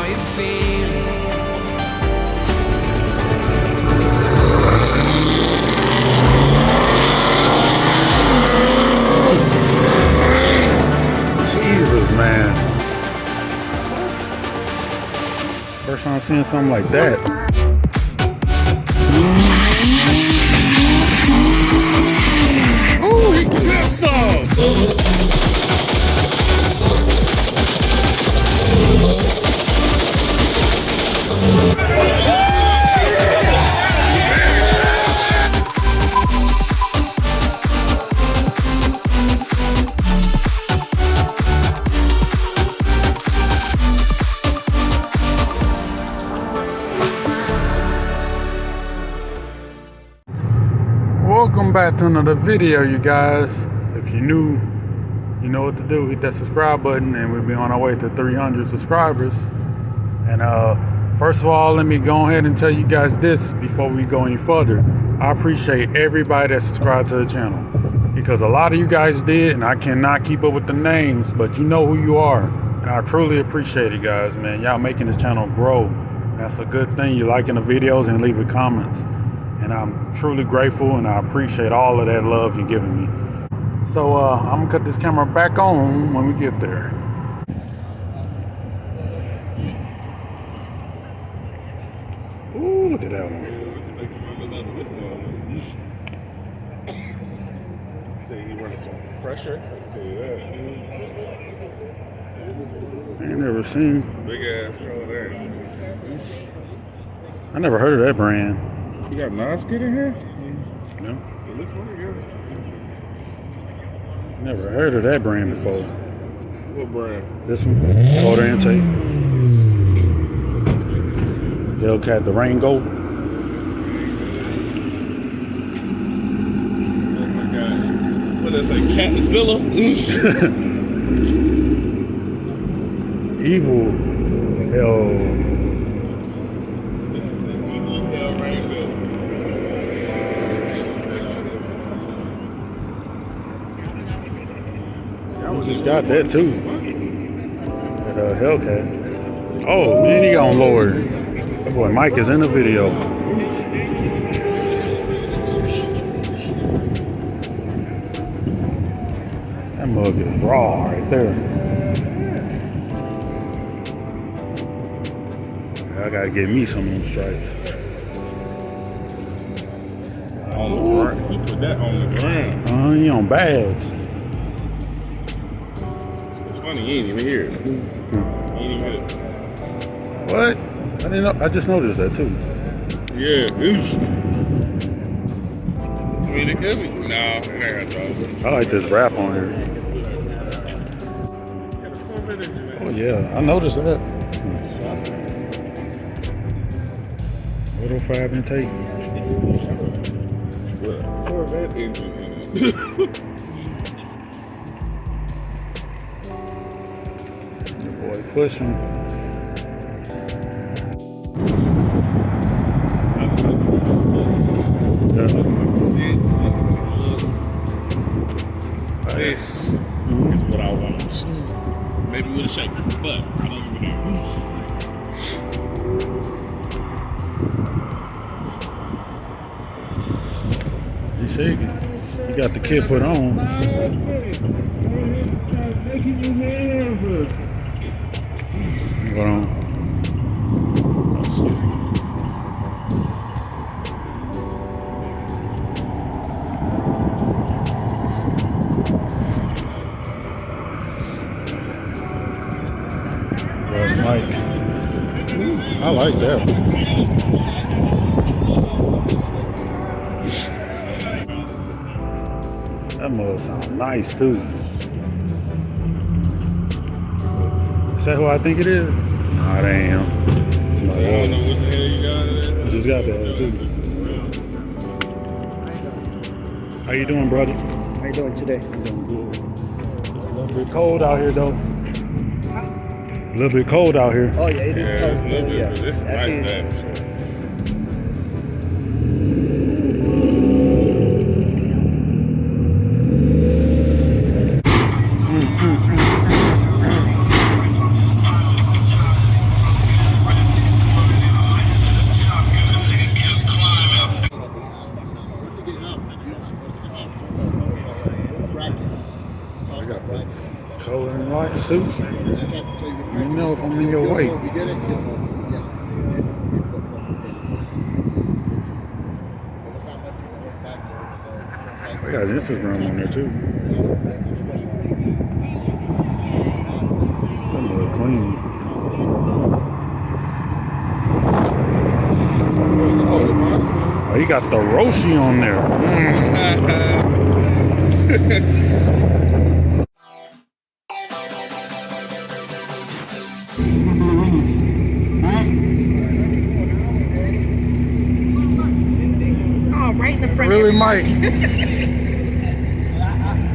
you're feeling. Jesus, man. First time seeing something like that. Oh, he clipped some. Welcome back to another video, you guys. If you're new, you know what to do. Hit that subscribe button and we'll be on our way to 300 subscribers. And first of all, let me go ahead and tell you guys this before we go any further. I appreciate everybody that subscribed to the channel, because a lot of you guys did and I cannot keep up with the names, but you know who you are. And I truly appreciate it, guys, man. Y'all making this channel grow. And that's a good thing. You're liking the videos and leaving comments. And I'm truly grateful and I appreciate all of that love you're giving me. So I'm gonna cut this camera back on when we get there. Ooh, look at that one. He running some pressure. I ain't never seen. Big ass color there. I never heard of that brand. You got non-skid in here? No, It looks like it. never heard of that brand before. What brand? This one, Motor Intake. Hellcat Durango. Oh my god. What does that say? Catzilla? Evil Hell. Evil Hell Rainbow. I just got that too. That Hellcat. Oh, man, he got on lower. That boy Mike is in the video. That mug is raw right there. I gotta get me some of them stripes. On the ground. You put that on the ground. He on bags. It's funny, you ain't even hear it. You ain't even hear it. What? I didn't know. I just noticed that too. Yeah, oof. I mean, it could be. No, it ain't got those. I like this wrap on here. Oh yeah, I noticed that. 105 intake. Corvette engine in it. Your boy pushing. This is what I want. Maybe with a shaker, but I don't even know. You see, you got the kit put on. Hold on. Excuse me. Mike. I like that one. That mug sounds nice too. Is that who I think it is? Nah, it ain't him. Somebody I don't else. know what the hell you got in there. I just got that too. How you doing, brother? How you doing today? I'm doing good. It's a little bit cold out here though. A little bit cold out here. Oh yeah, it is. Yeah, it's a little bit, but it's That's nice it. that. too. Let me know if I'm in your way. If you get it, you'll know. Yeah, it's a fucking thing. But it's not much for the back there. We got Instagram on there too. That look clean. Oh, he got the Roshi on there. Oh, right in the front. Really, Mike?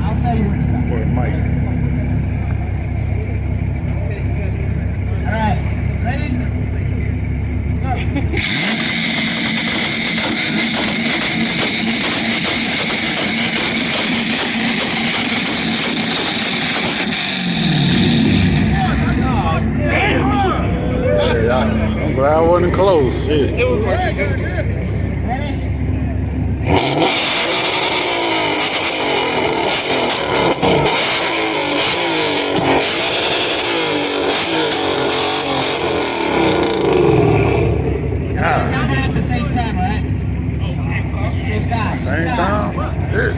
I'll tell you when. Boy, Mike. All right, ready? Go. I'm glad I wasn't close. Shit. Ready? God. Y'all at the same time, right? Good guys. Same time? Yeah.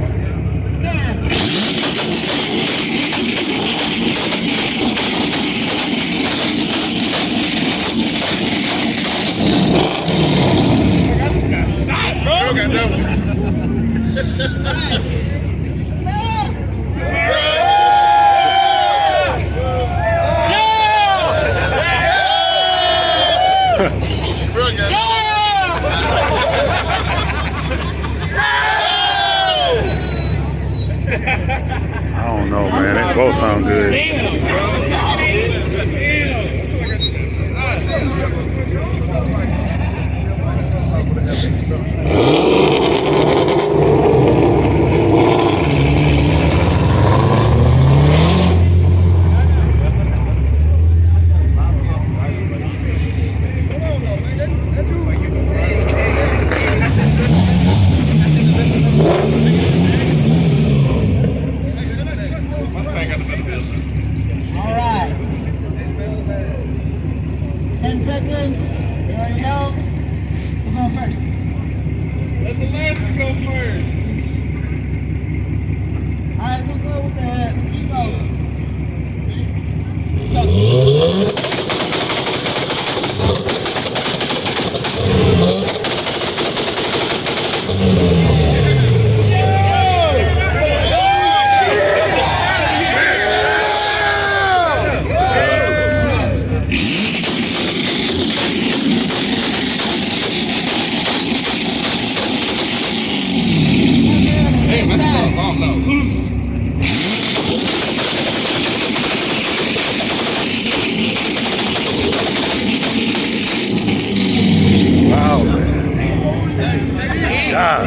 I don't know, man. They both sound good. All right. 10 seconds. You already know. Who's going first? Let the last go first. All right, we'll go with the Evo. Wow, man. God.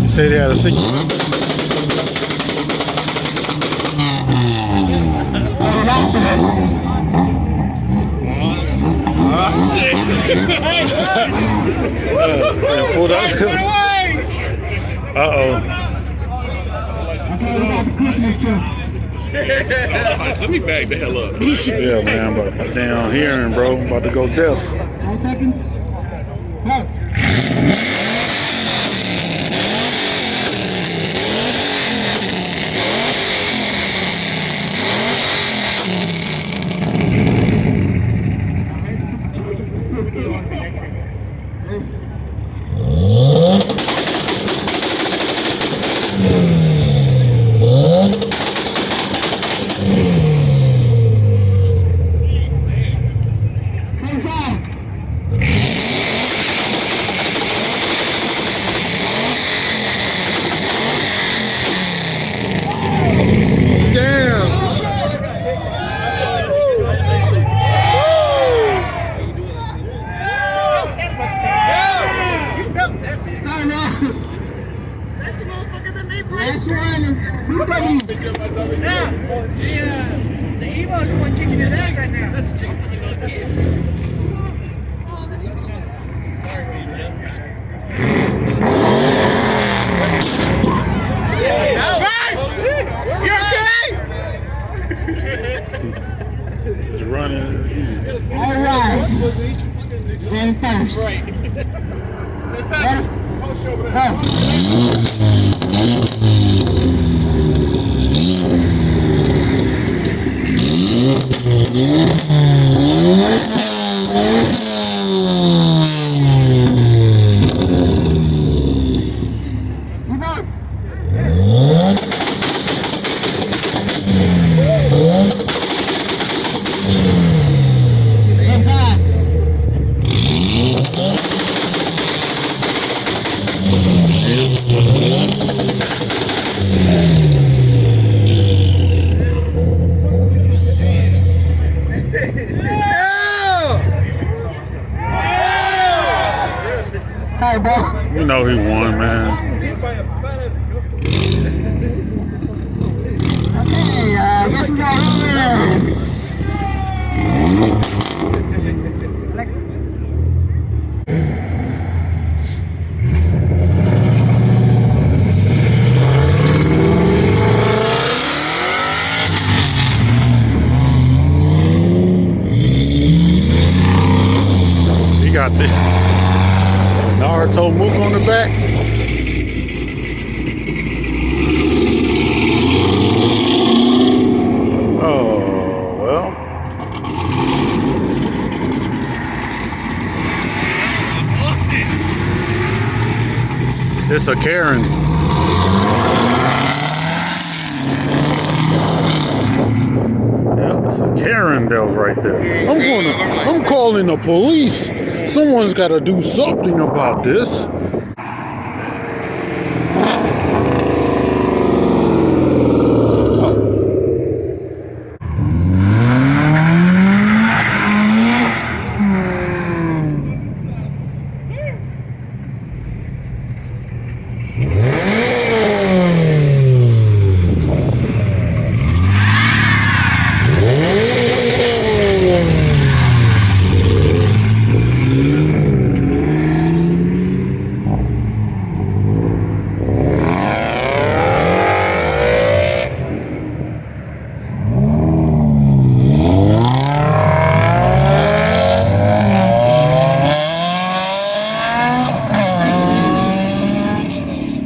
Say they had a six. Pulled up. Uh-oh. Okay, we got the Christmas tree. Let me back the hell up. Yeah, man, but down hearing, bro. I'm about to go deaf. 9 seconds. Go. Same time. Sorry, man. Last one is VW. The Evo is the one kicking his ass right now. He's running. All right. Then first. Ready? Go. Same time. Sorry, bro. You know he won, man. Okay, I guess we got this. He got the Naruto Mook on the back. Oh, well. It's a Karen. Yeah, it's a Karen that was right there. I'm calling the police. Someone's got to do something about this.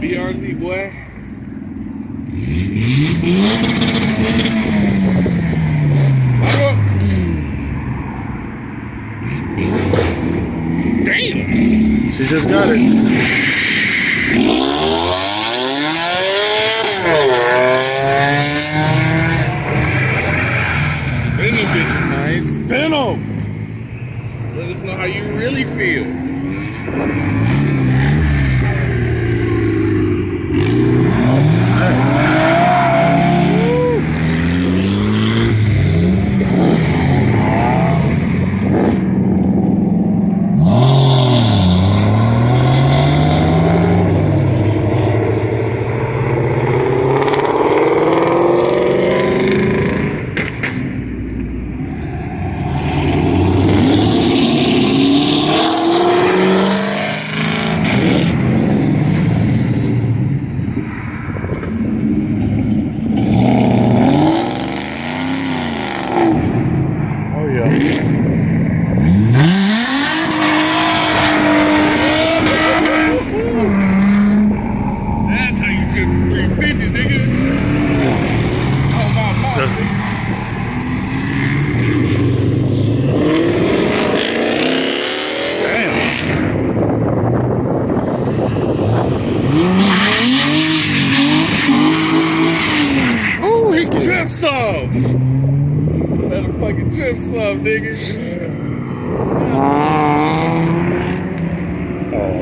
BRZ, boy. Damn! She just got it. Spin them bitches, man. Spin them! Let us know how you really feel.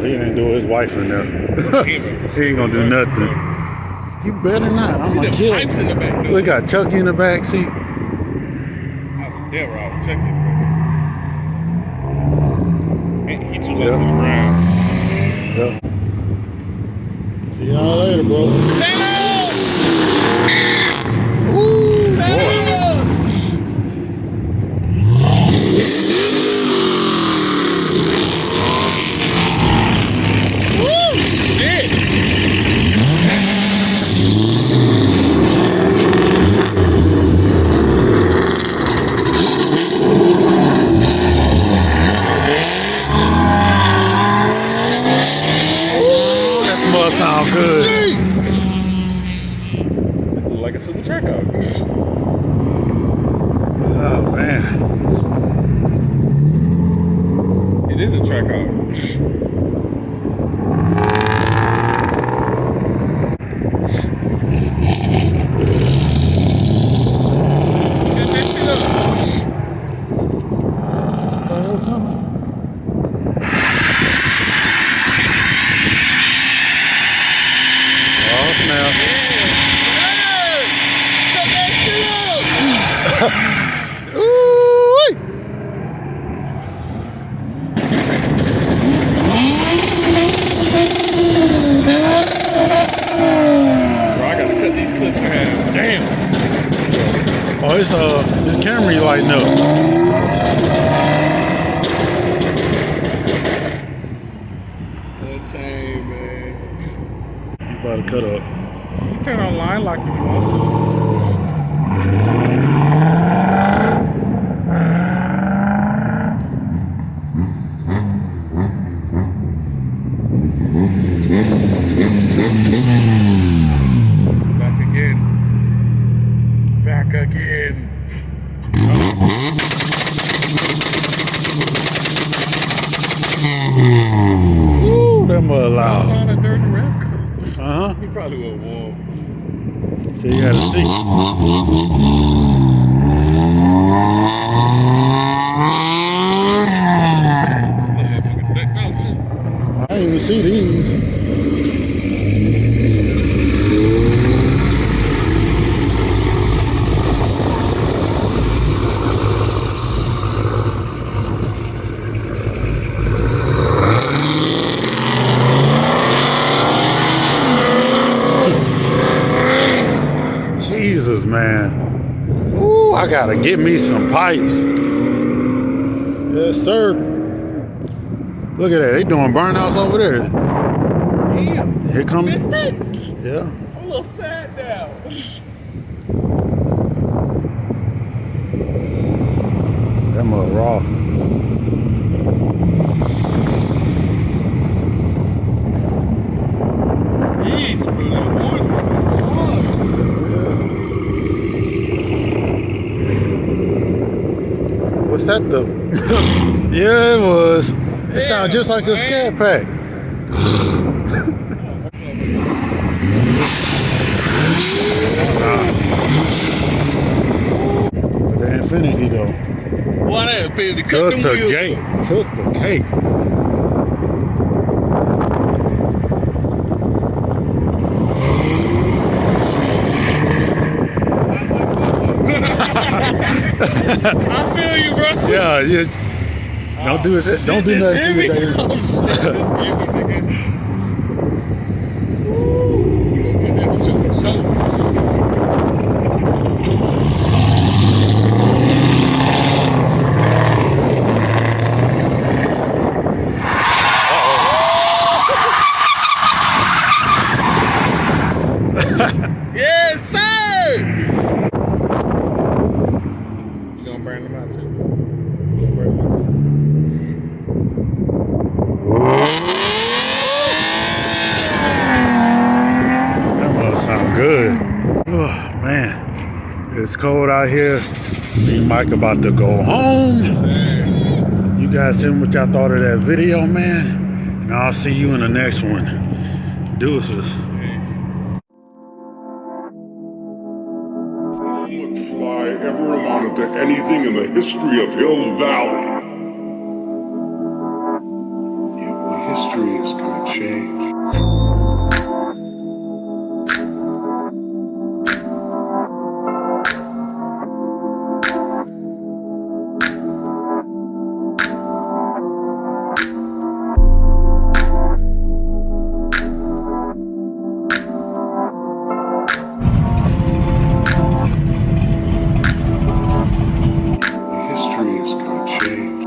Oh, he ain't do his wife in there. He ain't gonna do nothing. You better not. I'm gonna kill pipes in the back. him. Look, got Chucky in the back seat. Yeah, Rob, check it. He too low to the ground. Yep. See y'all later, bro. Ooh, boy. Sound good. This look like a super track out. Oh man. It is a track out. Oh, it's Camry lighting up. Unchained, man. You about to cut up. You turn on line lock if you want to. Back again. Back again. Ooh, that mother loud. On a dirty rev car. Uh-huh. He probably would have won. So you gotta see. I didn't even see these. Jesus, man. Ooh, I gotta get me some pipes. Yes, sir. Look at that. They doing burnouts over there. Damn. Here comes. Missed it. Yeah. I'm a little sad now. That mother raw. Jeez, bro. That one. What's that the? Yeah, it was. It sounds just like the Scat Pack. The Infinity though. Why that Infinity? Cut Took them the wheels. gate. Took the cake. I feel you, bro. Yeah, yeah. Don't do it. Don't do nothing to It's me. heavy. Oh, shit. It's heavy, nigga. You gonna get that bitch on your shoulder. Yes, sir! You gonna burn them out too? You gonna burn them out too? That must sound good. Oh, man. It's cold out here. Me and Mike about to go home. You guys tell me what y'all thought of that video, man. And I'll see you in the next one. Deuces. Would fly ever amounted to anything in the history of Hill Valley. It was History is gonna change. History is gonna change.